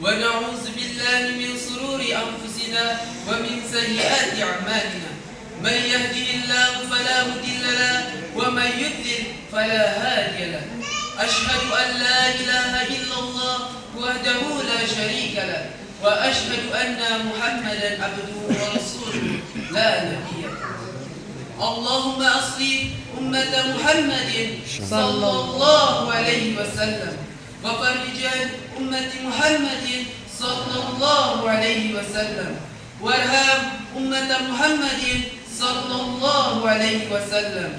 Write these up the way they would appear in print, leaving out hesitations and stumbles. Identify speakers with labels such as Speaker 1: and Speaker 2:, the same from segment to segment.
Speaker 1: ونعوذ بالله من شرور أنفسنا ومن سيئات أعمالنا من يهده الله فلا مضل له ومن يضلل فلا هادي له أشهد أن لا إله إلا الله وحده لا شريك له وأشهد أن محمدا عبده ورسوله لا نبي له اللهم أصلح أمة محمد صلى الله عليه وسلم وفرج أمة محمد صلى الله عليه وسلم وارحم أمة محمد صلى الله عليه وسلم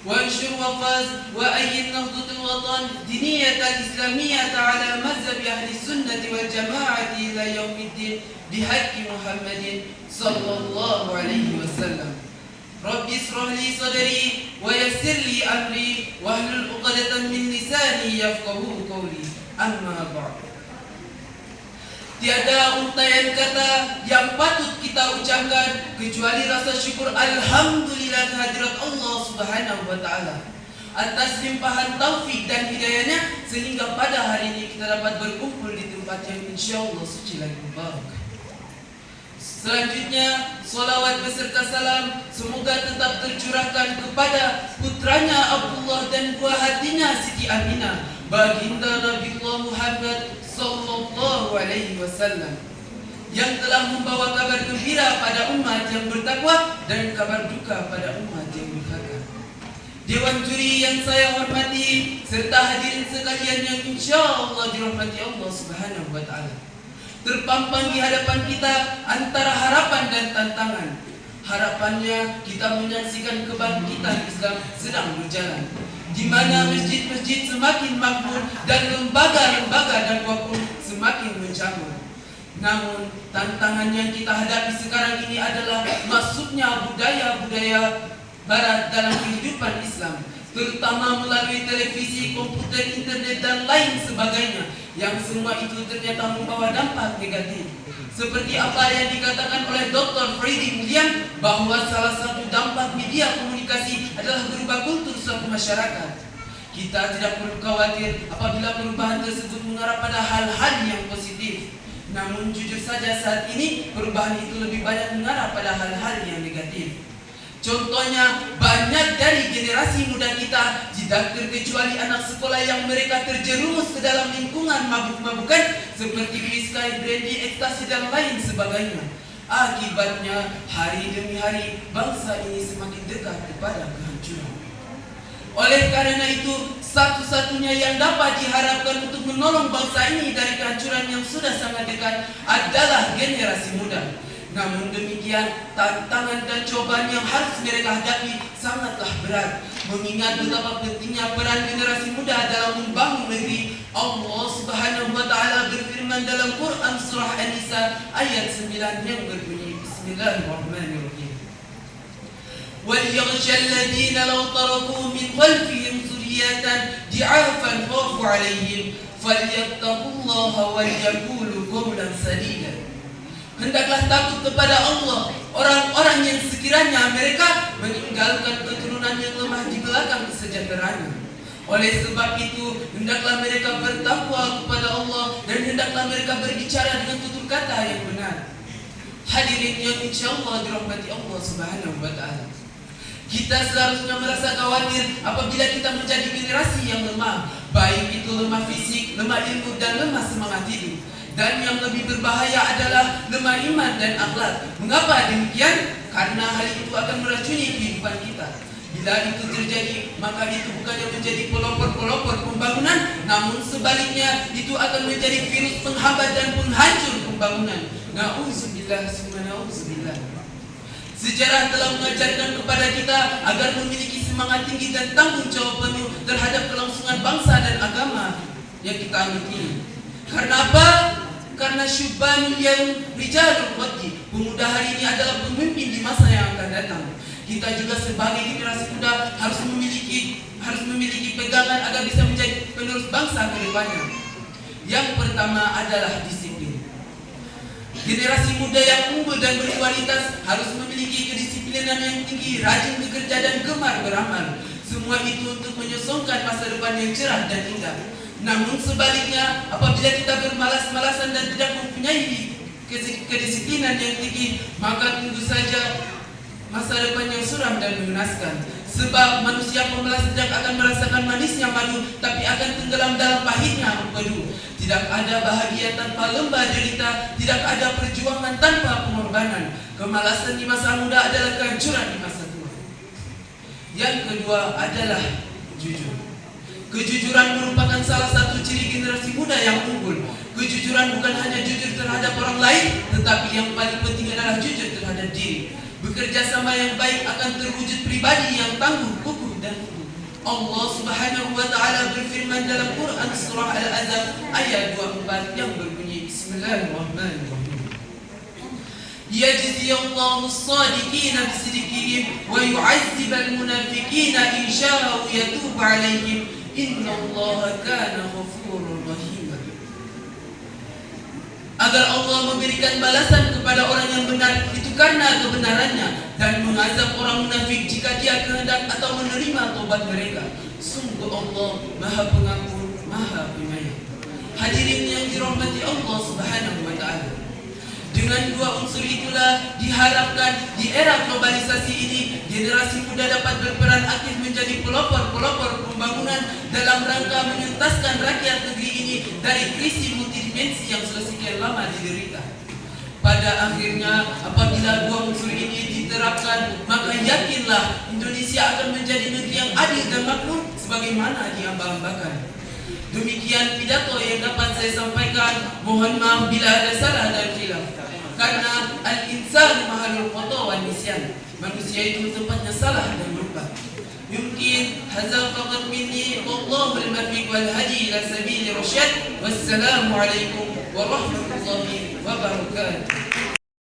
Speaker 1: وانشر وفاز وأيد نهضة الوطن دينية الإسلامية على مذهب أهل السنة والجماعة إلى يوم الدين بحق محمد صلى الله عليه وسلم رب اشرح لي صدري ويسر لي أمري واحلل عقدة من لساني يفقهوا قولي أما بعد. Tiada untaian kata yang patut kita ucapkan kecuali rasa syukur alhamdulillah kehadirat Allah Subhanahu wa taala atas limpahan taufik dan hidayahnya sehingga pada hari ini kita dapat berkumpul di tempat yang insyaallah suci lagi mubarak. Selanjutnya, salawat beserta salam semoga tetap tercurahkan kepada putranya Abdullah dan buah hatinya Siti Aminah, baginda Nabiullah Muhammad sallallahu alaihi wasallam yang telah membawa kabar gembira pada umat yang bertakwa dan kabar duka pada umat yang durhaka. Dewan juri yang saya hormati serta hadirin sekalian yang insyaallah dirahmati Allah Subhanahu wa taala. Terpampang di hadapan kita antara harapan dan tantangan. Harapannya kita menyaksikan kebangkitan Islam sedang berjalan, di mana masjid-masjid semakin makmur dan lembaga-lembaga dakwah pun semakin menjamur. Namun tantangan yang kita hadapi sekarang ini adalah masuknya budaya-budaya Barat dalam kehidupan Islam, terutama melalui televisi, komputer, internet dan lain sebagainya, yang semua itu ternyata membawa dampak negatif. Seperti apa yang dikatakan oleh Dr. Freddy William, bahwa salah satu dampak media komunikasi adalah berubah kultur suatu masyarakat. Kita tidak perlu khawatir apabila perubahan tersebut mengarah pada hal-hal yang positif. Namun jujur saja saat ini perubahan itu lebih banyak mengarah pada hal-hal yang negatif. Contohnya, banyak dari generasi muda kita tidak terkecuali anak sekolah yang mereka terjerumus ke dalam lingkungan mabuk-mabukan seperti whisky, brandy, ekstasi dan lain sebagainya. Akibatnya, hari demi hari bangsa ini semakin dekat kepada kehancuran. Oleh karena itu, satu-satunya yang dapat diharapkan untuk menolong bangsa ini dari kehancuran yang sudah sangat dekat adalah generasi muda. Namun demikian, tantangan dan cobaan yang harus mereka hadapi sangatlah berat. Mengingat betapa pentingnya peran generasi muda dalam membangun negeri, Allah Subhanahu wa taala berfirman dalam Quran surah An-Nisa ayat 9 yang berbunyi Bismillahirrahmanirrahim. وَلْيَخْشَ الَّذِينَ لَوْ تَرَكُوا مِنْ خَلْفِهِمْ ذُرِّيَّةً ضِعَافًا خَافُوا عَلَيْهِمْ فَلْيَتَّقُوا اللَّهَ وَلْيَقُولُوا قَوْلًا سَدِيدًا. Hendaklah takut kepada Allah orang-orang yang sekiranya mereka meninggalkan keturunan yang lemah di belakang kesejahteraannya. Oleh sebab itu, hendaklah mereka bertakwa kepada Allah dan hendaklah mereka berbicara dengan tutur kata yang benar. Hadirin yang insyaallah dirahmati Allah Subhanahu wa taala. Kita seharusnya merasa khawatir apabila kita menjadi generasi yang lemah, baik itu lemah fisik, lemah ilmu dan lemah semangat hidup. Dan yang lebih berbahaya adalah lemah iman dan akhlak. Mengapa demikian? Karena hal itu akan meracuni kehidupan kita. Bila itu terjadi, maka itu bukannya menjadi pelopor-pelopor pembangunan, namun sebaliknya itu akan menjadi virus penghambat dan penghancur pembangunan. Na'udzubillah summa na'udzubillah. Sejarah telah mengajarkan kepada kita agar memiliki semangat tinggi dan tanggung jawab penuh terhadap kelangsungan bangsa dan agama yang kita anut ini. Karena apa? Karena syubbanul yaum rijalul ghadi. Pemuda hari ini adalah pemimpin di masa yang akan datang. Kita juga sebagai generasi muda harus memiliki pegangan agar bisa menjadi penerus bangsa ke depannya. Yang pertama adalah disiplin. Generasi muda yang unggul dan berkualitas harus memiliki kedisiplinan yang tinggi, rajin bekerja dan gemar beramal. Semua itu untuk menyosongkan masa depan yang cerah dan indah. Namun sebaliknya, apabila kita bermalas-malasan dan tidak mempunyai kedisiplinan yang tinggi, maka tunggu saja masa depan yang suram dan mengenaskan. Sebab manusia pemalas tidak akan merasakan manisnya madu, tapi akan tenggelam dalam pahitnya empedu. Tidak ada bahagia tanpa lembah derita, tidak ada perjuangan tanpa pengorbanan. Kemalasan di masa muda adalah kehancuran di masa tua. Yang kedua adalah jujur. Kejujuran merupakan salah satu ciri generasi muda yang unggul. Kejujuran bukan hanya jujur terhadap orang lain, tetapi yang paling penting adalah jujur terhadap diri. Bekerja sama yang baik akan terwujud pribadi yang tangguh, kukuh dan utuh. Allah Subhanahu wa taala berfirman dalam Quran surah Al-Ahzab ayat 24 yang berbunyi Bismillahirrahmanirrahim. Yajziyallahu as-sadiqina bisidqihim wa yu'azzibal munafiqina in sya'u yatubu 'alaihim. Innallaha kana ghafurur rahim. Agar Allah memberikan balasan kepada orang yang benar itu karena kebenarannya, dan mengazab orang munafik jika dia kehendak atau menerima tobat mereka. Sungguh Allah Maha Pengampun, Maha Penyayang. Hadirin yang dirahmati Allah Subhanahu wa taala. Dengan dua unsur itulah diharapkan di era globalisasi ini generasi muda dapat berperan aktif menjadi pelopor-pelopor pembangunan dalam rangka menyentaskan rakyat negeri ini dari krisis multidimensi yang sudah sekian lama diderita. Pada akhirnya apabila dua unsur ini diterapkan, maka yakinlah Indonesia akan menjadi negeri yang adil dan makmur sebagaimana diambang-ambangkan. Demikian pidato yang dapat saya sampaikan. Mohon maaf bila ada salah dan khilaf. Karena al-insan mahalul khata wan nisyan. Manusia itu tempatnya salah dan lupa. Yumkin hadza faqat minni wallahu al-muwaffiq wal hadi ila sabili rasyad. Wassalamu alaikum warahmatullahi wabarakatuh.